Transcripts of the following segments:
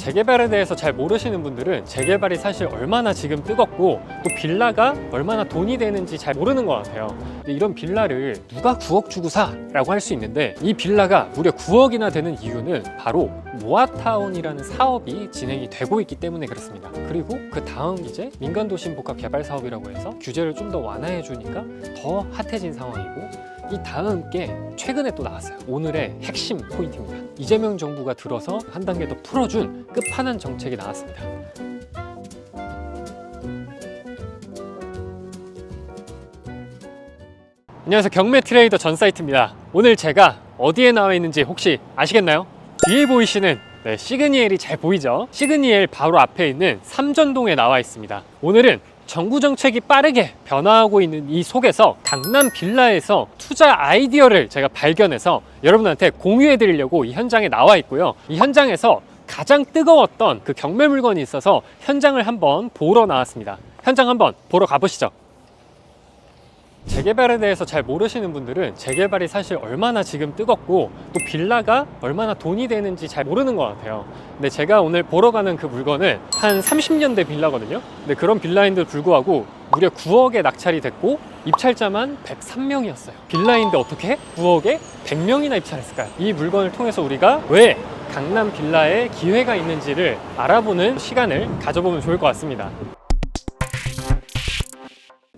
재개발에 대해서 잘 모르시는 분들은 재개발이 사실 얼마나 지금 뜨겁고 또 빌라가 얼마나 돈이 되는지 잘 모르는 것 같아요. 근데 이런 빌라를 누가 9억 주고 사라고 할 수 있는데, 이 빌라가 무려 9억이나 되는 이유는 바로 모아타운이라는 사업이 진행이 되고 있기 때문에 그렇습니다. 그리고 그 다음 이제 민간도심 복합 개발 사업이라고 해서 규제를 좀 더 완화해 주니까 더 핫해진 상황이고, 이 다음 게 최근에 또 나왔어요. 오늘의 핵심 포인트입니다. 이재명 정부가 들어서 한 단계 더 풀어준 끝판왕 정책이 나왔습니다. 안녕하세요. 경매 트레이더 전사이트입니다. 오늘 제가 어디에 나와 있는지 혹시 아시겠나요? 뒤에 보이시는 시그니엘이 잘 보이죠? 시그니엘 바로 앞에 있는 삼전동에 나와 있습니다. 오늘은 정부 정책이 빠르게 변화하고 있는 이 속에서 강남 빌라에서 투자 아이디어를 제가 발견해서 여러분한테 공유해 드리려고 이 현장에 나와 있고요. 이 현장에서 가장 뜨거웠던 그 경매 물건이 있어서 현장을 한번 보러 나왔습니다. 현장 한번 보러 가보시죠. 재개발에 대해서 잘 모르시는 분들은 재개발이 사실 얼마나 지금 뜨겁고 또 빌라가 얼마나 돈이 되는지 잘 모르는 것 같아요. 근데 제가 오늘 보러 가는 그 물건은 한 30년대 빌라거든요. 근데 그런 빌라인데도 불구하고 무려 9억에 낙찰이 됐고 입찰자만 103명이었어요. 빌라인데 어떻게 9억에 100명이나 입찰했을까요? 이 물건을 통해서 우리가 왜 강남 빌라에 기회가 있는지를 알아보는 시간을 가져보면 좋을 것 같습니다.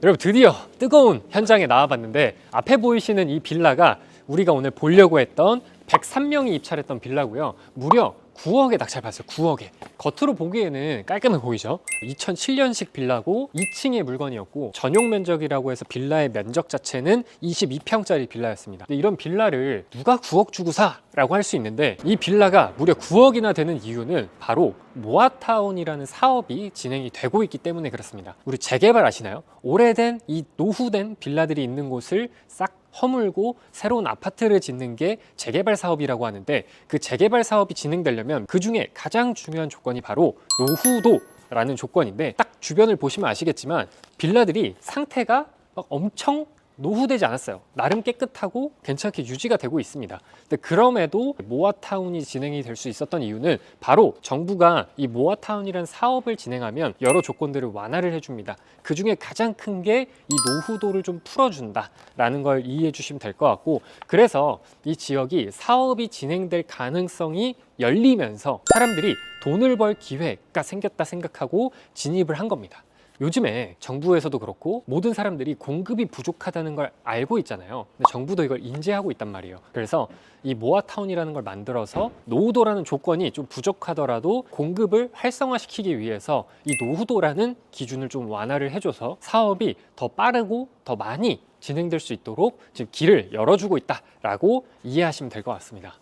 여러분, 드디어 뜨거운 현장에 나와봤는데 앞에 보이시는 이 빌라가 우리가 오늘 보려고 했던 103명이 입찰했던 빌라고요. 무려 9억에 낙찰받았어요. 9억에. 겉으로 보기에는 깔끔해 보이죠? 2007년식 빌라고 2층의 물건이었고 전용 면적이라고 해서 빌라의 면적 자체는 22평짜리 빌라였습니다. 근데 이런 빌라를 누가 9억 주고 사라고 할 수 있는데, 이 빌라가 무려 9억이나 되는 이유는 바로 모아타운이라는 사업이 진행이 되고 있기 때문에 그렇습니다. 우리 재개발 아시나요? 오래된 이 노후된 빌라들이 있는 곳을 싹 허물고 새로운 아파트를 짓는 게 재개발 사업이라고 하는데, 그 재개발 사업이 진행되려면 그 중에 가장 중요한 조건이 바로 노후도라는 조건인데, 딱 주변을 보시면 아시겠지만 빌라들이 상태가 막 엄청 노후되지 않았어요. 나름 깨끗하고 괜찮게 유지가 되고 있습니다. 근데 그럼에도 모아타운이 진행이 될 수 있었던 이유는 바로 정부가 이 모아타운이라는 사업을 진행하면 여러 조건들을 완화를 해줍니다. 그 중에 가장 큰 게 이 노후도를 좀 풀어준다라는 걸 이해해 주시면 될 것 같고, 그래서 이 지역이 사업이 진행될 가능성이 열리면서 사람들이 돈을 벌 기회가 생겼다 생각하고 진입을 한 겁니다. 요즘에 정부에서도 그렇고 모든 사람들이 공급이 부족하다는 걸 알고 있잖아요. 근데 정부도 이걸 인지하고 있단 말이에요. 그래서 이 모아타운이라는 걸 만들어서 노후도라는 조건이 좀 부족하더라도 공급을 활성화시키기 위해서 이 노후도라는 기준을 좀 완화를 해줘서 사업이 더 빠르고 더 많이 진행될 수 있도록 지금 길을 열어주고 있다라고 이해하시면 될 것 같습니다.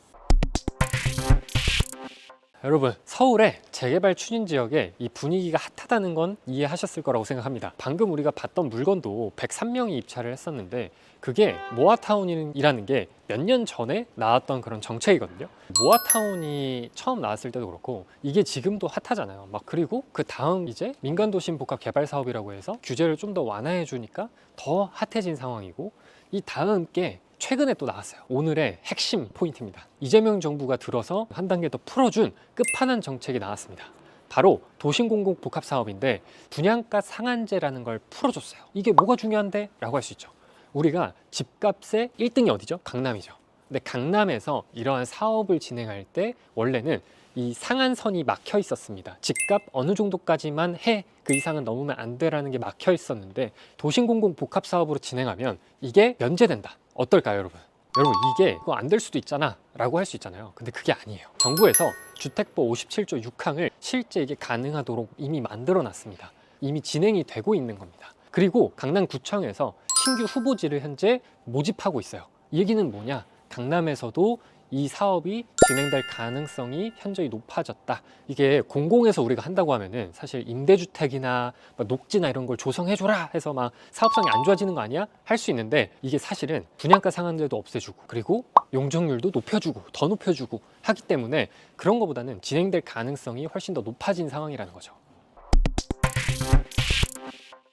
여러분, 서울의 재개발 추진 지역에 이 분위기가 핫하다는 건 이해하셨을 거라고 생각합니다. 방금 우리가 봤던 물건도 103명이 입찰을 했었는데 그게 모아타운이라는 게 몇 년 전에 나왔던 그런 정책이거든요. 모아타운이 처음 나왔을 때도 그렇고 이게 지금도 핫하잖아요. 막 그리고 그 다음 이제 민간도심 복합 개발 사업이라고 해서 규제를 좀 더 완화해 주니까 더 핫해진 상황이고, 이 다음 게 최근에 또 나왔어요. 오늘의 핵심 포인트입니다. 이재명 정부가 들어서 한 단계 더 풀어준 끝판왕 정책이 나왔습니다. 바로 도심공공 복합 사업인데 분양가 상한제라는 걸 풀어줬어요. 이게 뭐가 중요한데? 라고 할 수 있죠. 우리가 집값의 1등이 어디죠? 강남이죠. 근데 강남에서 이러한 사업을 진행할 때 원래는 이 상한선이 막혀 있었습니다. 집값 어느 정도까지만 해, 그 이상은 넘으면 안 돼라는 게 막혀 있었는데 도심공공 복합 사업으로 진행하면 이게 면제된다. 어떨까요, 여러분? 여러분, 이게 그거 안 될 수도 있잖아 라고 할 수 있잖아요. 근데 그게 아니에요. 정부에서 주택법 57조 6항을 실제 이게 가능하도록 이미 만들어 놨습니다. 이미 진행이 되고 있는 겁니다. 그리고 강남구청에서 신규 후보지를 현재 모집하고 있어요. 이 얘기는 뭐냐? 강남에서도 이 사업이 진행될 가능성이 현저히 높아졌다. 이게 공공에서 우리가 한다고 하면은 사실 임대주택이나 녹지나 이런 걸 조성해줘라 해서 막 사업성이 안 좋아지는 거 아니야? 할 수 있는데 이게 사실은 분양가 상한제도 없애주고 그리고 용적률도 높여주고 더 높여주고 하기 때문에 그런 것보다는 진행될 가능성이 훨씬 더 높아진 상황이라는 거죠.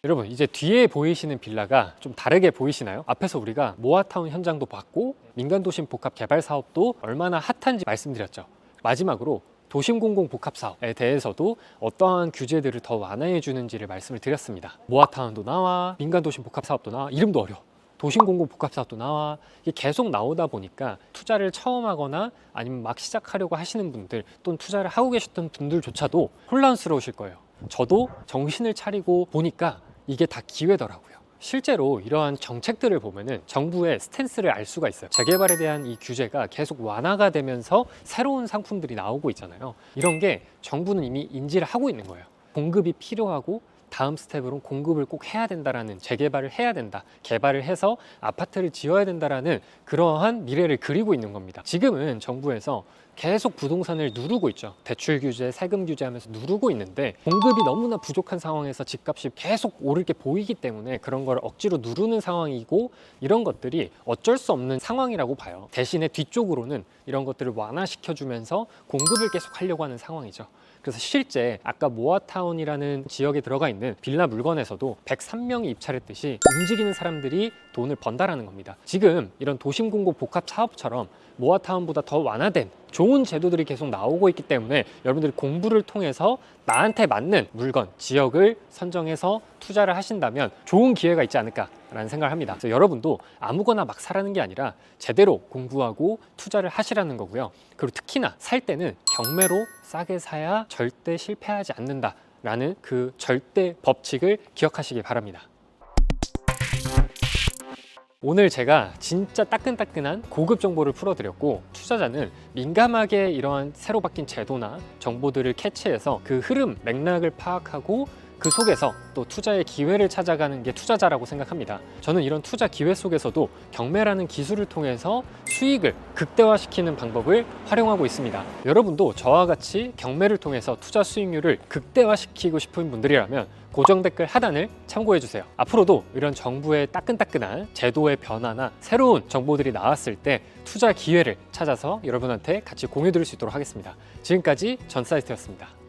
여러분, 이제 뒤에 보이시는 빌라가 좀 다르게 보이시나요? 앞에서 우리가 모아타운 현장도 봤고 민간도심 복합 개발 사업도 얼마나 핫한지 말씀드렸죠. 마지막으로 도심공공복합사업에 대해서도 어떠한 규제들을 더 완화해 주는지를 말씀을 드렸습니다. 모아타운도 나와, 민간도심복합사업도 나와, 이름도 어려워. 도심공공복합사업도 나와. 이게 계속 나오다 보니까 투자를 처음 하거나 아니면 막 시작하려고 하시는 분들, 또는 투자를 하고 계셨던 분들조차도 혼란스러우실 거예요. 저도 정신을 차리고 보니까 이게 다 기회더라고요. 실제로 이러한 정책들을 보면은 정부의 스탠스를 알 수가 있어요. 재개발에 대한 이 규제가 계속 완화가 되면서 새로운 상품들이 나오고 있잖아요. 이런 게 정부는 이미 인지를 하고 있는 거예요. 공급이 필요하고 다음 스텝으로 공급을 꼭 해야 된다라는, 재개발을 해야 된다, 개발을 해서 아파트를 지어야 된다라는 그러한 미래를 그리고 있는 겁니다. 지금은 정부에서 계속 부동산을 누르고 있죠. 대출 규제, 세금 규제하면서 누르고 있는데 공급이 너무나 부족한 상황에서 집값이 계속 오를 게 보이기 때문에 그런 걸 억지로 누르는 상황이고, 이런 것들이 어쩔 수 없는 상황이라고 봐요. 대신에 뒤쪽으로는 이런 것들을 완화시켜주면서 공급을 계속 하려고 하는 상황이죠. 그래서 실제 아까 모아타운이라는 지역에 들어가 있는 빌라 물건에서도 103명이 입찰했듯이 움직이는 사람들이 돈을 번다라는 겁니다. 지금 이런 도심공고 복합 사업처럼 모아타운보다 더 완화된 좋은 제도들이 계속 나오고 있기 때문에 여러분들이 공부를 통해서 나한테 맞는 물건, 지역을 선정해서 투자를 하신다면 좋은 기회가 있지 않을까라는 생각을 합니다. 그래서 여러분도 아무거나 막 사라는 게 아니라 제대로 공부하고 투자를 하시라는 거고요. 그리고 특히나 살 때는 경매로 싸게 사야 절대 실패하지 않는다라는 그 절대 법칙을 기억하시기 바랍니다. 오늘 제가 진짜 따끈따끈한 고급 정보를 풀어드렸고, 투자자는 민감하게 이러한 새로 바뀐 제도나 정보들을 캐치해서 그 흐름, 맥락을 파악하고 그 속에서 또 투자의 기회를 찾아가는 게 투자자라고 생각합니다. 저는 이런 투자 기회 속에서도 경매라는 기술을 통해서 수익을 극대화시키는 방법을 활용하고 있습니다. 여러분도 저와 같이 경매를 통해서 투자 수익률을 극대화시키고 싶은 분들이라면 고정 댓글 하단을 참고해 주세요. 앞으로도 이런 정부의 따끈따끈한 제도의 변화나 새로운 정보들이 나왔을 때 투자 기회를 찾아서 여러분한테 같이 공유 드릴 수 있도록 하겠습니다. 지금까지 전사이트였습니다.